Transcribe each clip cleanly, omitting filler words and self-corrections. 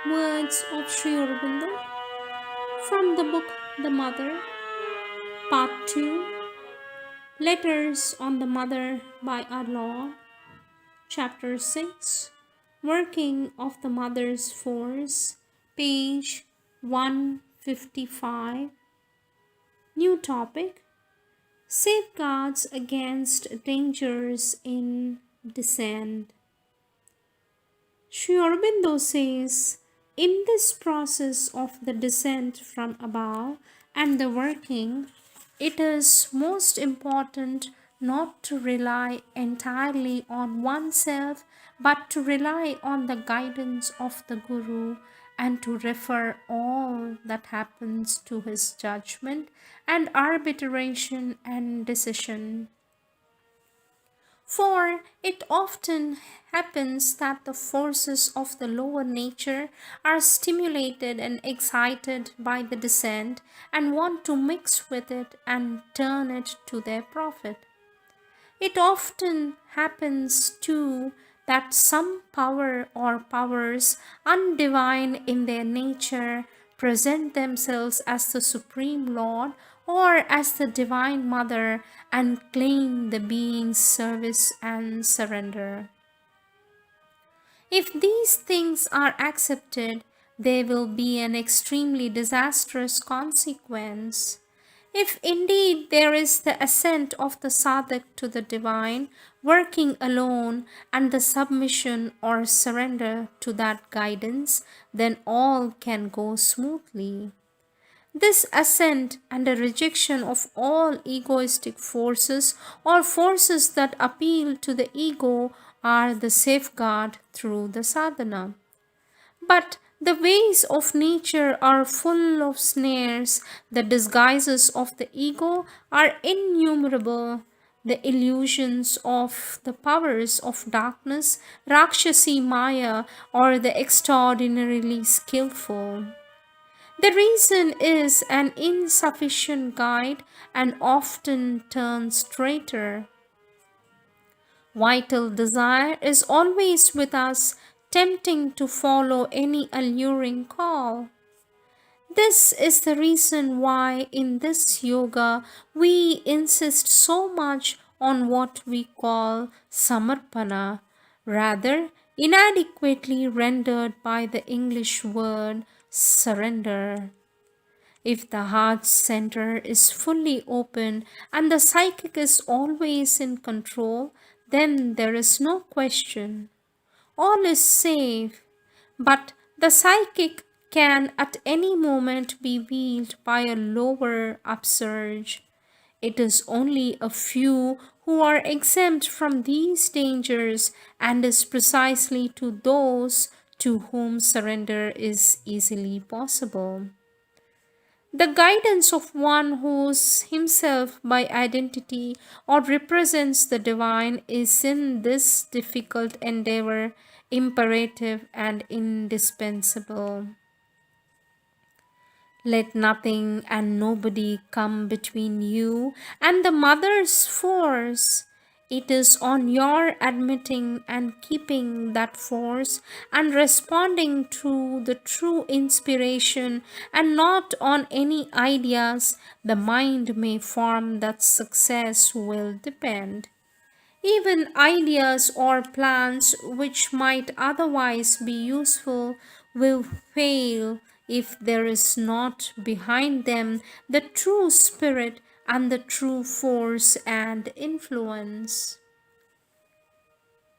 Words of Sri Aurobindo from the book The Mother, Part 2, Letters on the Mother by Our Lord, Chapter 6, Working of the Mother's Force, page 155. New topic: Safeguards against dangers in descent. Sri Aurobindo says, in this process of the descent from above and the working, it is most important not to rely entirely on oneself, but to rely on the guidance of the Guru and to refer all that happens to his judgment and arbitration and decision. For it often happens that the forces of the lower nature are stimulated and excited by the descent and want to mix with it and turn it to their profit. It often happens too that some power or powers, undivine in their nature, present themselves as the Supreme Lord or as the Divine Mother and claim the being's service and surrender. If these things are accepted, there will be an extremely disastrous consequence. If indeed there is the ascent of the sadhak to the divine, working alone, and the submission or surrender to that guidance, then all can go smoothly. This ascent and a rejection of all egoistic forces or forces that appeal to the ego are the safeguard through the sadhana. But the ways of nature are full of snares, the disguises of the ego are innumerable, the illusions of the powers of darkness, Rakshasi Maya, are the extraordinarily skillful. The reason is an insufficient guide and often turns traitor. Vital desire is always with us, tempting to follow any alluring call. This is the reason why in this yoga we insist so much on what we call samarpana, rather inadequately rendered by the English word surrender. If the heart center is fully open and the psychic is always in control, then there is no question. All is safe, but the psychic can at any moment be wheeled by a lower upsurge. It is only a few who are exempt from these dangers, and is precisely to those to whom surrender is easily possible. The guidance of one who is himself by identity or represents the divine is in this difficult endeavor imperative and indispensable. Let nothing and nobody come between you and the mother's force. It is on your admitting and keeping that force and responding to the true inspiration and not on any ideas the mind may form that success will depend. Even ideas or plans which might otherwise be useful will fail if there is not behind them the true spirit and the true force and influence.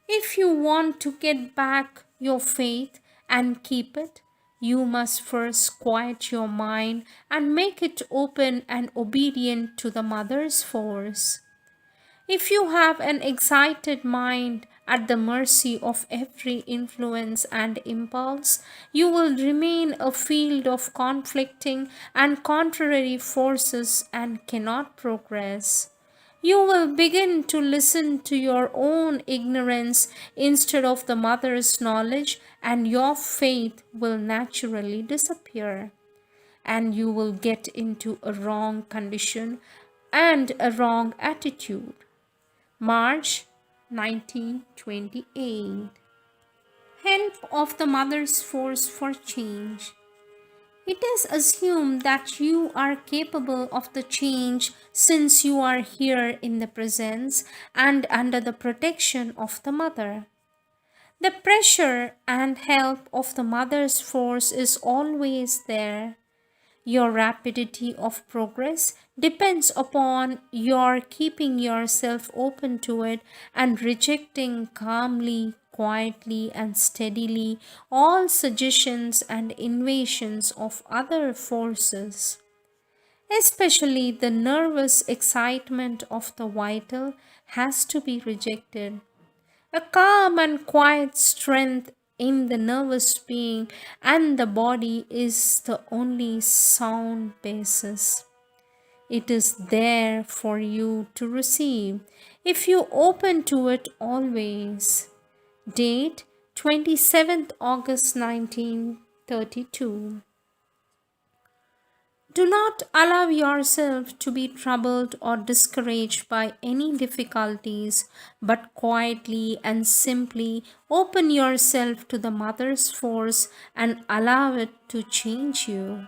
If you want to get back your faith and keep it, you must first quiet your mind and make it open and obedient to the mother's force. If you have an excited mind at the mercy of every influence and impulse, you will remain a field of conflicting and contrary forces and cannot progress. You will begin to listen to your own ignorance instead of the mother's knowledge, and your faith will naturally disappear. And you will get into a wrong condition and a wrong attitude. March 1928. Help of the mother's force for change. It is assumed that you are capable of the change since you are here in the presence and under the protection of the mother. The pressure and help of the mother's force is always there. Your rapidity of progress depends upon your keeping yourself open to it and rejecting calmly, quietly, and steadily all suggestions and invasions of other forces. Especially the nervous excitement of the vital has to be rejected. A calm and quiet strength in the nervous being and the body is the only sound basis. It is there for you to receive if you open to it always. Date 27th August 1932. Do not allow yourself to be troubled or discouraged by any difficulties, but quietly and simply open yourself to the mother's force and allow it to change you.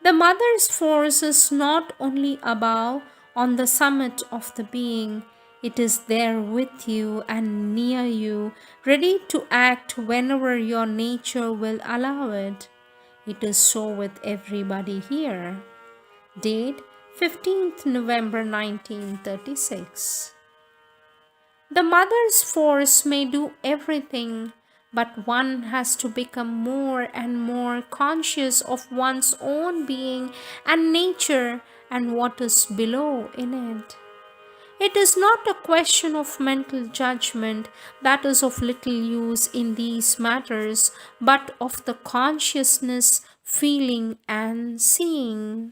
The mother's force is not only above on the summit of the being, it is there with you and near you, ready to act whenever your nature will allow it. It is so with everybody here. Date 15th November 1936. The mother's force may do everything, but one has to become more and more conscious of one's own being and nature and what is below in it. It is not a question of mental judgment that is of little use in these matters, but of the consciousness, feeling, and seeing.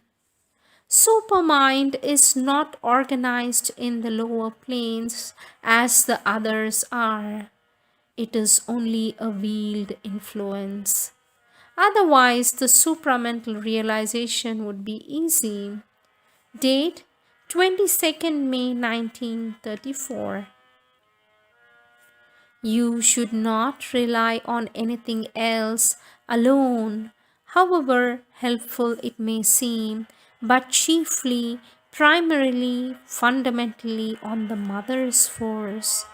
Supermind is not organized in the lower planes as the others are. It is only a veiled influence. Otherwise, the supramental realization would be easy. Date 22nd May 1934. You should not rely on anything else alone, however helpful it may seem, but chiefly, primarily, fundamentally on the mother's force.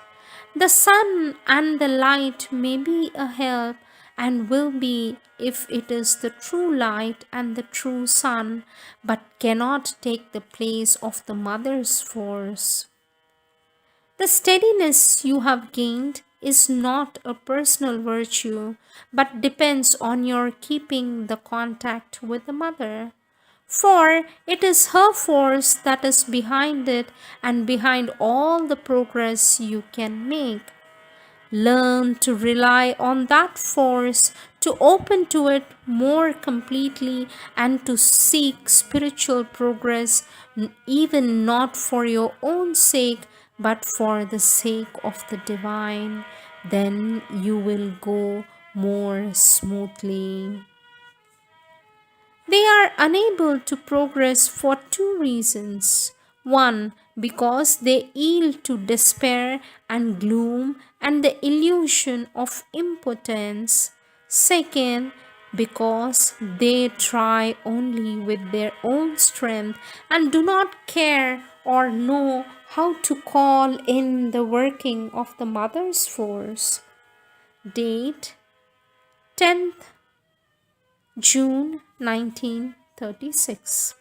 The sun and the light may be a help and will be if it is the true light and the true sun, but cannot take the place of the mother's force. The steadiness you have gained is not a personal virtue, but depends on your keeping the contact with the mother. For it is her force that is behind it and behind all the progress you can make. Learn to rely on that force, to open to it more completely, and to seek spiritual progress, even not for your own sake, but for the sake of the divine. Then you will go more smoothly. They are unable to progress for two reasons. One, because they yield to despair and gloom and the illusion of impotence. Second, because they try only with their own strength and do not care or know how to call in the working of the mother's force. Date 10th June 1936.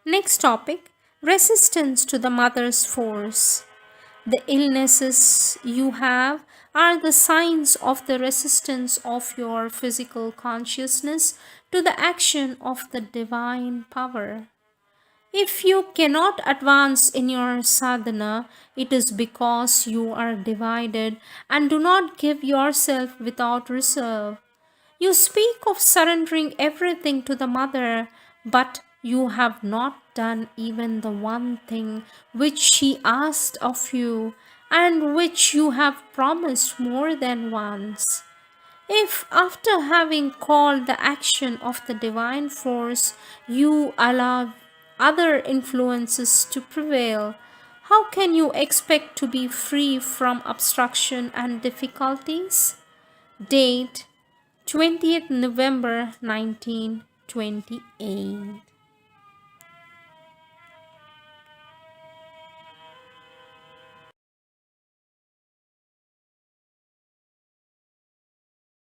Next topic, resistance to the mother's force. The illnesses you have are the signs of the resistance of your physical consciousness to the action of the divine power. If you cannot advance in your sadhana, it is because you are divided and do not give yourself without reserve. You speak of surrendering everything to the mother, but you have not done even the one thing which she asked of you and which you have promised more than once. If, after having called the action of the divine force, you allow other influences to prevail, how can you expect to be free from obstruction and difficulties? Date 20th November 1928.